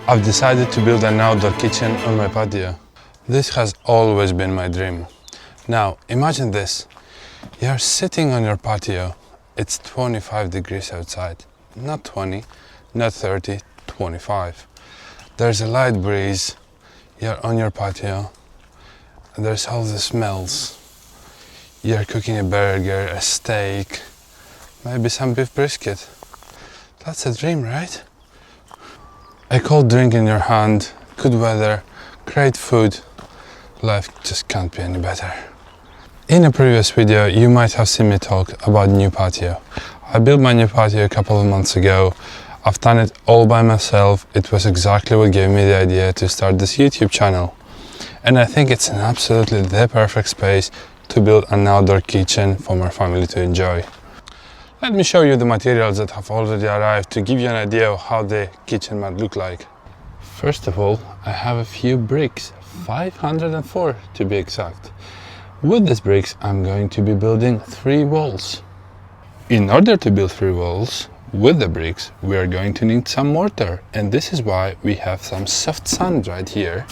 I've decided to build an outdoor kitchen on my patio. This has always been my dream. Now, imagine this. You're sitting on your patio. It's 25 degrees outside. Not 20, not 30, 25. There's a light breeze. You're on your patio. And there's all the smells. You're cooking a burger, a steak, maybe some beef brisket. That's a dream, right? A cold drink in your hand, good weather, great food. Life just can't be any better. In a previous video, you might have seen me talk about new patio. I built my new patio a couple of months ago. I've done it all by myself. It was exactly what gave me the idea to start this YouTube channel. And I think it's an absolutely the perfect space to build an outdoor kitchen for my family to enjoy. Let me show you the materials that have already arrived to give you an idea of how the kitchen might look like. First of all, I have a few bricks, 504 to be exact. With these bricks, I'm going to be building 3 walls. In order to build 3 walls, with the bricks, we are going to need some mortar, and this is why we have some soft sand right here.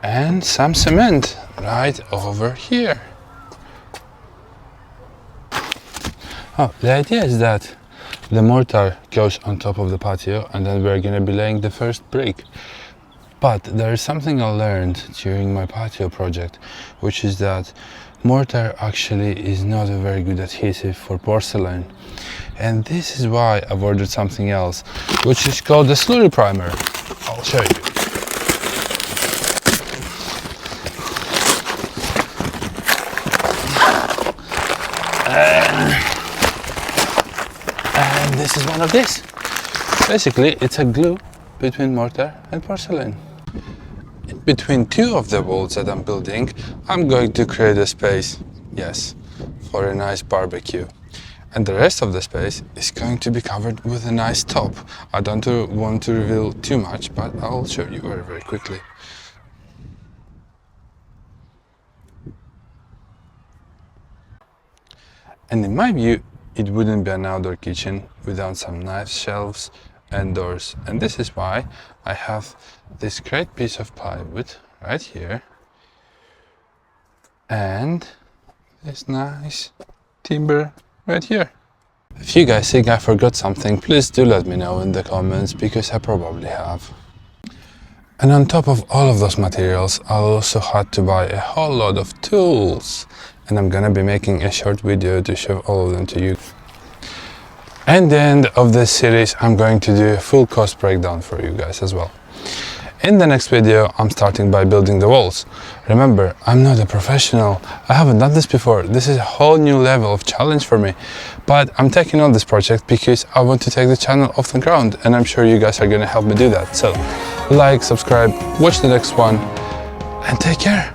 And some cement right over here. Oh, the idea is that the mortar goes on top of the patio and then we're gonna be laying the first brick. But there is something I learned during my patio project, which is that mortar actually is not a very good adhesive for porcelain. And this is why I've ordered something else, which is called the slurry primer. I'll show you. And this is one of these. Basically, it's a glue between mortar and porcelain. In between 2 of the walls that I'm building, I'm going to create a space, yes, for a nice barbecue. And the rest of the space is going to be covered with a nice top. I don't want to reveal too much, but I'll show you very, very quickly. And in my view, it wouldn't be an outdoor kitchen without some nice shelves and doors. And this is why I have this great piece of plywood right here and this nice timber right here. If you guys think I forgot something, please do let me know in the comments, because I probably have. And on top of all of those materials, I also had to buy a whole lot of tools. And I'm gonna be making a short video to show all of them to you. At the end of this series, I'm going to do a full cost breakdown for you guys as well. In the next video, I'm starting by building the walls. Remember, I'm not a professional. I haven't done this before. This is a whole new level of challenge for me. But I'm taking on this project because I want to take the channel off the ground, and I'm sure you guys are gonna help me do that. So, like, subscribe, watch the next one, and take care.